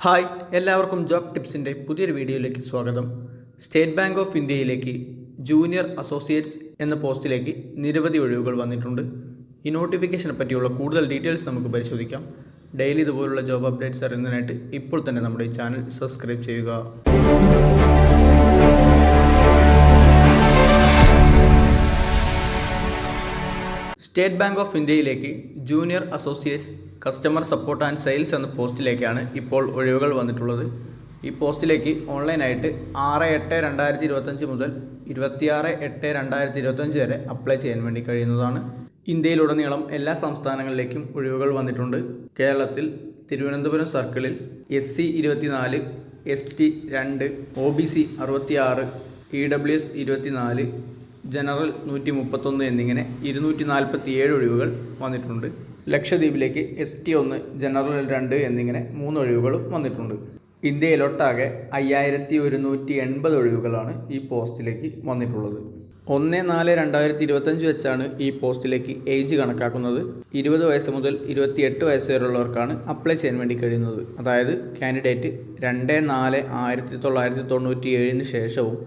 Hi, എല്ലാവർക്കും job ടിപ്സിൻ്റെ പുതിയൊരു വീഡിയോയിലേക്ക് സ്വാഗതം. സ്റ്റേറ്റ് ബാങ്ക് ഓഫ് ഇന്ത്യയിലേക്ക് ജൂനിയർ അസോസിയേറ്റ്സ് എന്ന പോസ്റ്റിലേക്ക് നിരവധി ഒഴിവുകൾ വന്നിട്ടുണ്ട്. ഈ നോട്ടിഫിക്കേഷനെ പറ്റിയുള്ള കൂടുതൽ ഡീറ്റെയിൽസ് നമുക്ക് പരിശോധിക്കാം. ഡെയിലി ഇതുപോലുള്ള ജോബ് അപ്ഡേറ്റ്സ് അറിയുന്നതിനായിട്ട് ഇപ്പോൾ തന്നെ നമ്മുടെ ഈ ചാനൽ സബ്സ്ക്രൈബ് ചെയ്യുക. സ്റ്റേറ്റ് ബാങ്ക് ഓഫ് ഇന്ത്യയിലേക്ക് junior associates customer support and sales എന്ന പോസ്റ്റിലേക്കാണ് ഇപ്പോൾ ഒഴിവുകൾ വന്നിട്ടുള്ളത്. ഈ പോസ്റ്റിലേക്ക് ഓൺലൈനായിട്ട് 6/8/2025 മുതൽ 26/8/2025 വരെ അപ്ലൈ ചെയ്യാൻ വേണ്ടി കഴിയുന്നതാണ്. ഇന്ത്യയിലുടനീളം എല്ലാ സംസ്ഥാനങ്ങളിലേക്കും ഒഴിവുകൾ വന്നിട്ടുണ്ട്. കേരളത്തിൽ തിരുവനന്തപുരം സർക്കിളിൽ SC 24, ST 2, OBC 66, EWS 24, general 131 എന്നിങ്ങനെ 247 ഒഴിവുകൾ വന്നിട്ടുണ്ട്. ലക്ഷദ്വീപിലേക്ക് ST 1, ജനറൽ 2 എന്നിങ്ങനെ 3 ഒഴിവുകളും വന്നിട്ടുണ്ട്. ഇന്ത്യയിലൊട്ടാകെ 5180 ഒഴിവുകളാണ് ഈ പോസ്റ്റിലേക്ക് വന്നിട്ടുള്ളത്. 1/4/2025 വെച്ചാണ് ഈ പോസ്റ്റിലേക്ക് ഏജ് കണക്കാക്കുന്നത്. 20 വയസ്സ് മുതൽ 28 വയസ്സ് വരെയുള്ളവർക്കാണ് അപ്ലൈ ചെയ്യാൻ വേണ്ടി കഴിയുന്നത്. അതായത് കാൻഡിഡേറ്റ് 2/4/1997 ശേഷവും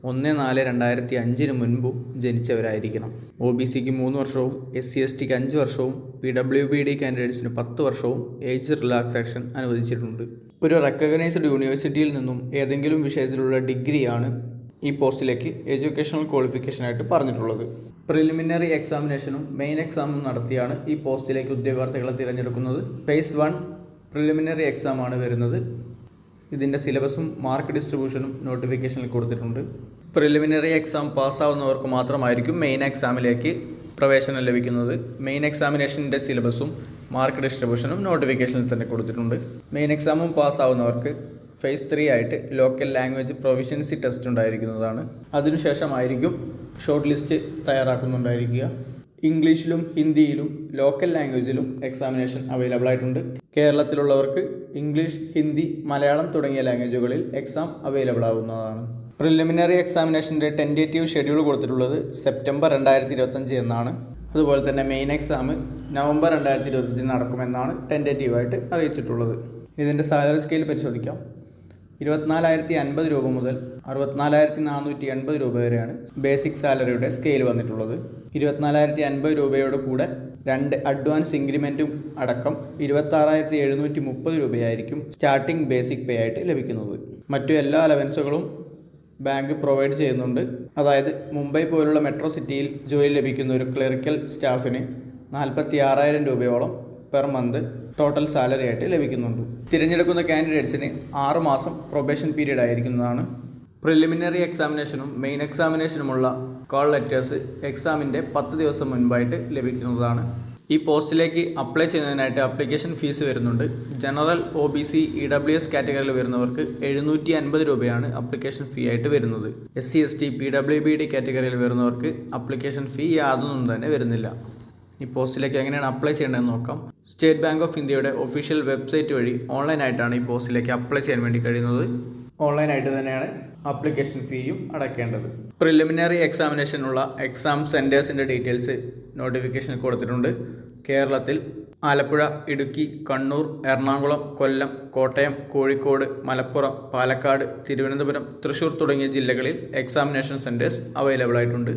1/4/2005 മുൻപും ജനിച്ചവരായിരിക്കണം. OBCക്ക് 3 വർഷവും SC/STക്ക് 5 വർഷവും PWBD കാൻഡിഡേറ്റ്സിന് 10 വർഷവും ഏജ് റിലാക്സേഷൻ അനുവദിച്ചിട്ടുണ്ട്. ഒരു റെക്കഗ്നൈസ്ഡ് യൂണിവേഴ്സിറ്റിയിൽ നിന്നും ഏതെങ്കിലും വിഷയത്തിലുള്ള ഡിഗ്രിയാണ് ഈ പോസ്റ്റിലേക്ക് എഡ്യൂക്കേഷണൽ ക്വാളിഫിക്കേഷനായിട്ട് പറഞ്ഞിട്ടുള്ളത്. പ്രിലിമിനറി എക്സാമിനേഷനും മെയിൻ എക്സാമും നടത്തിയാണ് ഈ പോസ്റ്റിലേക്ക് ഉദ്യോഗാർത്ഥികളെ തിരഞ്ഞെടുക്കുന്നത്. ഫേസ് 1 പ്രിലിമിനറി എക്സാമാണ് വരുന്നത്. ഇതിൻ്റെ സിലബസും മാർക്ക് ഡിസ്ട്രിബ്യൂഷനും നോട്ടിഫിക്കേഷനിൽ കൊടുത്തിട്ടുണ്ട്. പ്രിലിമിനറി എക്സാം പാസ്സാവുന്നവർക്ക് മാത്രമായിരിക്കും മെയിൻ എക്സാമിലേക്ക് പ്രവേശനം ലഭിക്കുന്നത്. മെയിൻ എക്സാമിനേഷൻ്റെ സിലബസും മാർക്ക് ഡിസ്ട്രിബ്യൂഷനും നോട്ടിഫിക്കേഷനിൽ തന്നെ കൊടുത്തിട്ടുണ്ട്. മെയിൻ എക്സാമും പാസ്സാവുന്നവർക്ക് ഫേസ് 3 ആയിട്ട് ലോക്കൽ ലാംഗ്വേജ് പ്രൊഫിഷ്യൻസി ടെസ്റ്റ് ഉണ്ടായിരിക്കുന്നതാണ്. അതിനുശേഷമായിരിക്കും ഷോർട്ട് ലിസ്റ്റ് തയ്യാറാക്കുന്നുണ്ടായിരിക്കുക. ഇംഗ്ലീഷിലും ഹിന്ദിയിലും ലോക്കൽ ലാംഗ്വേജിലും എക്സാമിനേഷൻ അവൈലബിൾ ആയിട്ടുണ്ട്. കേരളത്തിലുള്ളവർക്ക് ഇംഗ്ലീഷ്, ഹിന്ദി, മലയാളം തുടങ്ങിയ ലാംഗ്വേജുകളിൽ എക്സാം അവൈലബിൾ ആവുന്നതാണ്. പ്രിലിമിനറി എക്സാമിനേഷൻ്റെ ടെൻറ്റേറ്റീവ് ഷെഡ്യൂൾ കൊടുത്തിട്ടുള്ളത് സെപ്റ്റംബർ 2025 എന്നാണ്. അതുപോലെ തന്നെ മെയിൻ എക്സാം നവംബർ 2025 നടക്കുമെന്നാണ് ടെൻറ്റേറ്റീവായിട്ട് അറിയിച്ചിട്ടുള്ളത്. ഇതിൻ്റെ സാലറി സ്കെയിൽ പരിശോധിക്കാം. 24,050 രൂപ മുതൽ 64,480 രൂപ വരെയാണ് ബേസിക് സാലറിയുടെ സ്കെയിൽ വന്നിട്ടുള്ളത്. 24,050 രൂപയോട് കൂടെ 2 അഡ്വാൻസ് ഇൻക്രിമെൻറ്റും അടക്കം 26,730 രൂപയായിരിക്കും സ്റ്റാർട്ടിംഗ് ബേസിക് പേ ആയിട്ട് ലഭിക്കുന്നത്. മറ്റു എല്ലാ അലവൻസുകളും ബാങ്ക് പ്രൊവൈഡ് ചെയ്യുന്നുണ്ട്. അതായത് മുംബൈ പോലുള്ള മെട്രോ സിറ്റിയിൽ ജോലി ലഭിക്കുന്ന ഒരു ക്ലറിക്കൽ സ്റ്റാഫിന് 46,000 രൂപയോളം പെർ മന്ത് ടോട്ടൽ സാലറി ആയിട്ട് ലഭിക്കുന്നുണ്ട്. തിരഞ്ഞെടുക്കുന്ന കാൻഡിഡേറ്റ്സിന് 6 മാസം പ്രൊബേഷൻ പീരീഡ് ആയിരിക്കുന്നതാണ്. പ്രിലിമിനറി എക്സാമിനേഷനും മെയിൻ എക്സാമിനേഷനുമുള്ള കോൾ ലെറ്റേഴ്സ് എക്സാമിൻ്റെ 10 ദിവസം മുൻപായിട്ട് ലഭിക്കുന്നതാണ്. ഈ പോസ്റ്റിലേക്ക് അപ്ലൈ ചെയ്യുന്നതിനായിട്ട് ആപ്ലിക്കേഷൻ ഫീസ് വരുന്നുണ്ട്. ജനറൽ, OBC, EWS കാറ്റഗറിയിൽ വരുന്നവർക്ക് 750 രൂപയാണ് ആപ്ലിക്കേഷൻ ഫീ ആയിട്ട് വരുന്നത്. SC/ST, PWBD കാറ്റഗറിയിൽ വരുന്നവർക്ക് ആപ്ലിക്കേഷൻ ഫീ യാതൊന്നും തന്നെ വരുന്നില്ല. ഈ പോസ്റ്റിലേക്ക് എങ്ങനെയാണ് അപ്ലൈ ചെയ്യേണ്ടതെന്ന് നോക്കാം. സ്റ്റേറ്റ് ബാങ്ക് ഓഫ് ഇന്ത്യയുടെ ഒഫീഷ്യൽ വെബ്സൈറ്റ് വഴി ഓൺലൈനായിട്ടാണ് ഈ പോസ്റ്റിലേക്ക് അപ്ലൈ ചെയ്യാൻ വേണ്ടി കഴിയുന്നത്. ഓൺലൈനായിട്ട് തന്നെയാണ് ആപ്ലിക്കേഷൻ ഫീയും അടയ്ക്കേണ്ടത്. പ്രിലിമിനറി എക്സാമിനേഷനുള്ള എക്സാം സെൻറ്റേഴ്സിൻ്റെ ഡീറ്റെയിൽസ് നോട്ടിഫിക്കേഷനിൽ കൊടുത്തിട്ടുണ്ട്. കേരളത്തിൽ ആലപ്പുഴ, ഇടുക്കി, കണ്ണൂർ, എറണാകുളം, കൊല്ലം, കോട്ടയം, കോഴിക്കോട്, മലപ്പുറം, പാലക്കാട്, തിരുവനന്തപുരം, തൃശ്ശൂർ തുടങ്ങിയ ജില്ലകളിൽ എക്സാമിനേഷൻ സെൻറ്റേഴ്സ് അവൈലബിൾ ആയിട്ടുണ്ട്.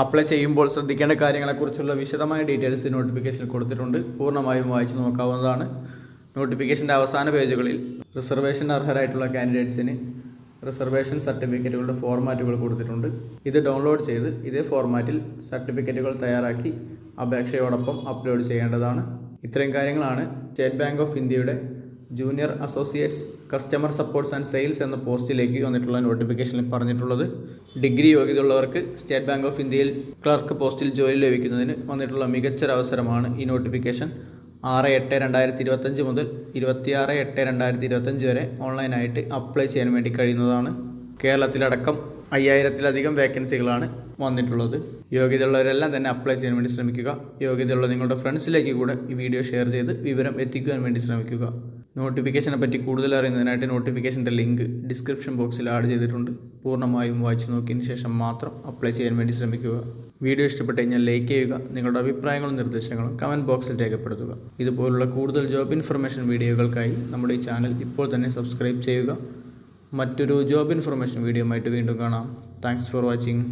അപ്ലൈ ചെയ്യുമ്പോൾ ശ്രദ്ധിക്കേണ്ട കാര്യങ്ങളെക്കുറിച്ചുള്ള വിശദമായ ഡീറ്റെയിൽസ് നോട്ടിഫിക്കേഷനിൽ കൊടുത്തിട്ടുണ്ട്. പൂർണ്ണമായും വായിച്ചു നോക്കാവുന്നതാണ്. നോട്ടിഫിക്കേഷൻ്റെ അവസാന പേജുകളിൽ റിസർവേഷൻ അർഹരായിട്ടുള്ള കാൻഡിഡേറ്റ്സിന് റിസർവേഷൻ സർട്ടിഫിക്കറ്റുകളുടെ ഫോർമാറ്റുകൾ കൊടുത്തിട്ടുണ്ട്. ഇത് ഡൗൺലോഡ് ചെയ്ത് ഇതേ ഫോർമാറ്റിൽ സർട്ടിഫിക്കറ്റുകൾ തയ്യാറാക്കി അപേക്ഷയോടൊപ്പം അപ്ലോഡ് ചെയ്യേണ്ടതാണ്. ഇത്രയും കാര്യങ്ങളാണ് സ്റ്റേറ്റ് ബാങ്ക് ഓഫ് ഇന്ത്യയുടെ junior associates customer supports and sales എന്ന പോസ്റ്റിലേക്ക് വന്നിട്ടുള്ള നോട്ടിഫിക്കേഷനിൽ പറഞ്ഞിട്ടുള്ളത്. ഡിഗ്രി യോഗ്യതയുള്ളവർക്ക് സ്റ്റേറ്റ് ബാങ്ക് ഓഫ് ഇന്ത്യയിൽ ക്ലർക്ക് പോസ്റ്റിൽ ജോലി ലഭിക്കുന്നതിന് വന്നിട്ടുള്ള മികച്ചൊരവസരമാണ് ഈ നോട്ടിഫിക്കേഷൻ. 6/8/2025 മുതൽ 26/8/2025 വരെ ഓൺലൈനായിട്ട് അപ്ലൈ ചെയ്യാൻ വേണ്ടി കഴിയുന്നതാണ്. കേരളത്തിലടക്കം 5000-ലധികം വേക്കൻസികളാണ് വന്നിട്ടുള്ളത്. യോഗ്യതയുള്ളവരെല്ലാം തന്നെ അപ്ലൈ ചെയ്യാൻ വേണ്ടി ശ്രമിക്കുക. യോഗ്യതയുള്ള നിങ്ങളുടെ ഫ്രണ്ട്സിലേക്ക് കൂടെ ഈ വീഡിയോ ഷെയർ ചെയ്ത് വിവരം എത്തിക്കുവാൻ വേണ്ടി ശ്രമിക്കുക. നോട്ടിഫിക്കേഷനെ പറ്റി കൂടുതൽ അറിയുന്നതിനായിട്ട് നോട്ടിഫിക്കേഷൻ്റെ ലിങ്ക് ഡിസ്ക്രിപ്ഷൻ ബോക്സിൽ ആഡ് ചെയ്തിട്ടുണ്ട്. പൂർണ്ണമായും വായിച്ചു നോക്കിയതിന് ശേഷം മാത്രം അപ്ലൈ ചെയ്യാൻ വേണ്ടി ശ്രമിക്കുക. വീഡിയോ ഇഷ്ടപ്പെട്ട് കഴിഞ്ഞാൽ ലൈക്ക് ചെയ്യുക. നിങ്ങളുടെ അഭിപ്രായങ്ങളും നിർദ്ദേശങ്ങളും കമൻറ്റ് ബോക്സിൽ രേഖപ്പെടുത്തുക. ഇതുപോലുള്ള കൂടുതൽ ജോബ് ഇൻഫർമേഷൻ വീഡിയോകൾക്കായി നമ്മുടെ ഈ ചാനൽ ഇപ്പോൾ തന്നെ സബ്സ്ക്രൈബ് ചെയ്യുക. മറ്റൊരു ജോബ് ഇൻഫർമേഷൻ വീഡിയോ ആയിട്ട് വീണ്ടും കാണാം. Thanks for watching.